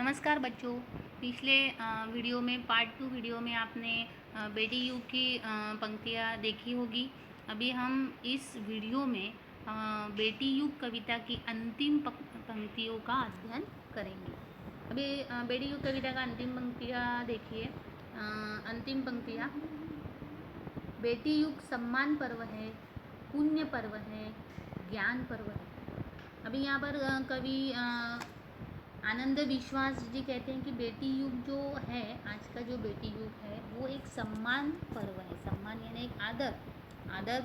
नमस्कार बच्चों। पिछले वीडियो में पार्ट 2 वीडियो में आपने बेटी युग की पंक्तियाँ देखी होगी। अभी हम इस वीडियो में बेटी युग कविता की अंतिम पंक्तियों का अध्ययन करेंगे। अभी बेटी युग कविता का अंतिम पंक्तियाँ देखिए। अंतिम पंक्तियाँ, बेटी युग सम्मान पर्व है, पुण्य पर्व है, ज्ञान पर्व है। अभी यहाँ पर कवि आनंद विश्वास जी कहते हैं कि बेटी युग जो है, आज का जो बेटी युग है वो एक सम्मान पर्व है। सम्मान यानी एक आदर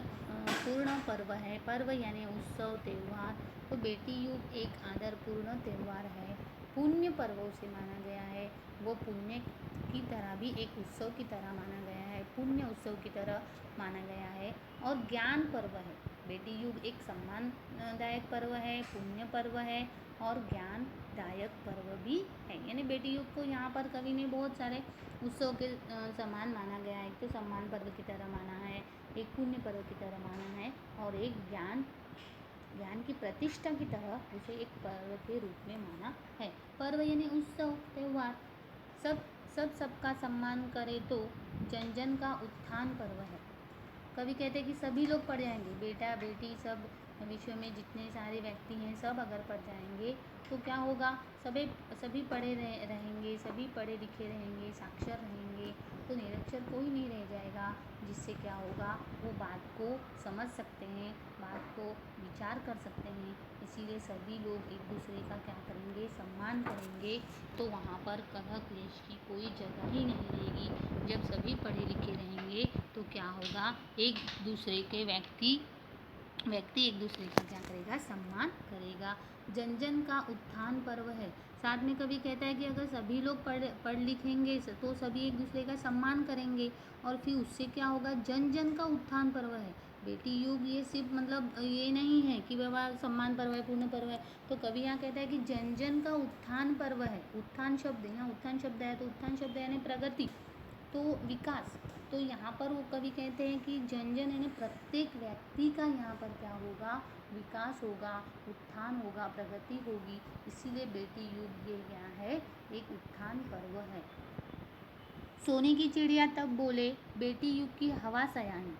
पूर्ण पर्व है। पर्व यानी उत्सव त्यौहार। तो बेटी युग एक आदरपूर्ण त्यौहार है। पुण्य पर्व उसे माना गया है। वो पुण्य की तरह भी एक उत्सव की तरह माना गया है, पुण्य उत्सव की तरह माना गया है। और ज्ञान पर्व है। बेटी युग एक सम्मानदायक पर्व है, पुण्य पर्व है और ज्ञानदायक पर्व भी है। यानी बेटी युग को यहाँ पर कवि ने बहुत सारे उत्सव के समान माना गया है। एक तो सम्मान पर्व की तरह माना है, एक पुण्य पर्व की तरह माना है और एक ज्ञान की प्रतिष्ठा की तरह उसे एक पर्व के रूप में माना है। पर्व यानी उत्सव त्यौहार। सबका सम्मान करे तो जन जन का उत्थान पर्व है। कवि कहते हैं कि सभी लोग पढ़ जाएंगे, बेटा बेटी सब विश्व में जितने सारे व्यक्ति हैं सब अगर पढ़ जाएंगे तो क्या होगा, सभी पढ़े रहेंगे, सभी पढ़े लिखे रहेंगे, साक्षर रहेंगे, तो निरक्षर कोई नहीं रह जाएगा। जिससे क्या होगा, वो बात को समझ सकते हैं, बात को विचार कर सकते हैं। इसीलिए सभी लोग एक दूसरे का क्या करेंगे, सम्मान करेंगे। तो वहाँ पर कलह क्लेश की कोई जगह ही नहीं रहेगी। जब सभी पढ़े लिखे रहेंगे तो क्या होगा, एक दूसरे के व्यक्ति एक दूसरे का क्या करेगा, सम्मान करेगा। जन जन का उत्थान पर्व है। साथ में कवि कहता है कि अगर सभी लोग पढ़ लिखेंगे तो सभी एक दूसरे का सम्मान करेंगे और फिर उससे क्या होगा, जन जन का उत्थान पर्व है। बेटी युग ये सिर्फ मतलब ये नहीं है कि बाबा सम्मान पर्व है, पूर्ण पर्व है। तो कवि यहाँ कहता है कि जन जन का उत्थान पर्व है। उत्थान शब्द यहाँ उत्थान शब्द है, तो उत्थान शब्द यानी प्रगति, तो विकास। तो यहाँ पर वो कवि कहते हैं कि जन जन यानी प्रत्येक व्यक्ति का यहाँ पर क्या होगा, विकास होगा, उत्थान होगा, प्रगति होगी। इसीलिए बेटी युग ये क्या है, एक उत्थान पर्व है। सोने की चिड़िया तब बोले, बेटी युग की हवा सयानी,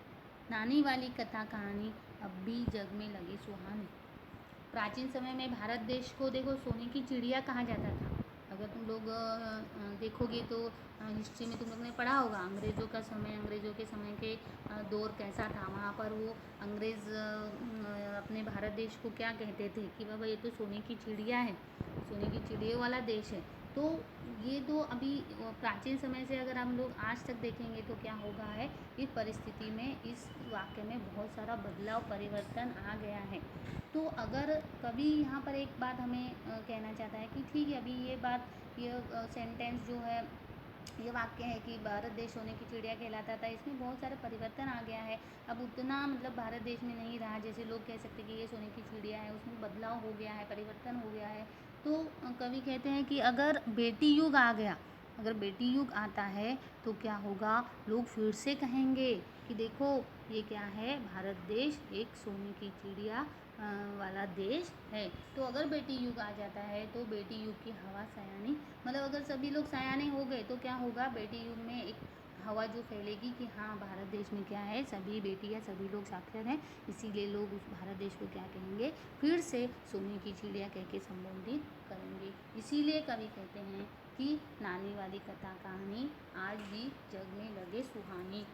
नानी वाली कथा कहानी अब भी जग में लगी सुहानी। प्राचीन समय में भारत देश को देखो सोने की चिड़िया कहा जाता था। अगर तुम लोग देखोगे तो हिस्ट्री में तुम लोग ने पढ़ा होगा, अंग्रेज़ों के समय के दौर कैसा था। वहाँ पर वो अंग्रेज़ अपने भारत देश को क्या कहते थे कि बाबा ये तो सोने की चिड़िया है, सोने की चिड़िया वाला देश है। तो ये तो अभी प्राचीन समय से अगर हम लोग आज तक देखेंगे तो क्या होगा है, इस परिस्थिति में, इस वाक्य में बहुत सारा बदलाव परिवर्तन आ गया है। तो अगर कभी यहाँ पर एक बात हमें कहना चाहता है कि ठीक है, अभी ये सेंटेंस जो है, ये वाक्य है कि भारत देश सोने की चिड़िया कहलाता था, इसमें बहुत सारा परिवर्तन आ गया है। अब उतना मतलब भारत देश में नहीं रहा जैसे लोग कह सकते कि ये सोने की चिड़िया है, उसमें बदलाव हो गया है, परिवर्तन हो गया है। तो कवि कहते हैं कि अगर बेटी युग आ गया, अगर बेटी युग आता है तो क्या होगा, लोग फिर से कहेंगे कि देखो ये क्या है, भारत देश एक सोने की चिड़िया वाला देश है। तो अगर बेटी युग आ जाता है तो बेटी युग की हवा सयानी, मतलब अगर सभी लोग सयाने हो गए तो क्या होगा, बेटी युग में एक हवा जो फैलेगी कि हाँ भारत देश में क्या है, सभी बेटियाँ सभी लोग साक्षर हैं। इसीलिए लोग उस भारत देश को क्या कहेंगे, फिर से सोने की चिड़िया कह के संबोधित करेंगे। इसीलिए कवि कहते हैं कि नानी वाली कथा कहानी आज भी जग में लगे सुहानी।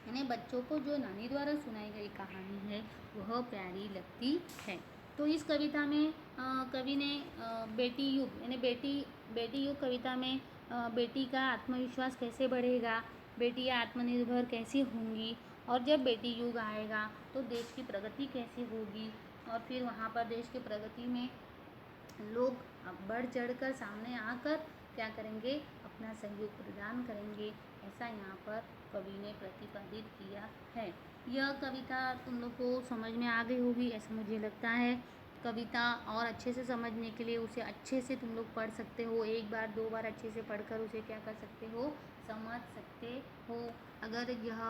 यानी बच्चों को जो नानी द्वारा सुनाई गई कहानी है वह प्यारी लगती है। तो इस कविता में कवि ने बेटी युग यानी बेटी युग कविता में बेटी का आत्मविश्वास कैसे बढ़ेगा, बेटियां आत्मनिर्भर कैसे होंगी, और जब बेटी युग आएगा तो देश की प्रगति कैसे होगी, और फिर वहाँ पर देश की प्रगति में लोग बढ़ चढ़कर सामने आकर क्या करेंगे, अपना सहयोग प्रदान करेंगे। ऐसा यहाँ पर कवि ने प्रतिपादित किया है। यह कविता तुम लोग को समझ में आ गई होगी ऐसा मुझे लगता है। कविता और अच्छे से समझने के लिए उसे अच्छे से तुम लोग पढ़ सकते हो, एक बार दो बार अच्छे से पढ़कर उसे क्या कर सकते हो, समझ सकते हो। अगर यह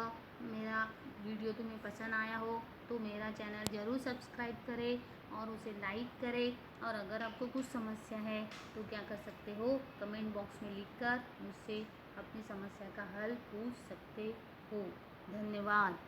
मेरा वीडियो तुम्हें पसंद आया हो तो मेरा चैनल ज़रूर सब्सक्राइब करें और उसे लाइक करें। और अगर आपको कुछ समस्या है तो क्या कर सकते हो, कमेंट बॉक्स में लिखकर मुझसे अपनी समस्या का हल पूछ सकते हो। धन्यवाद।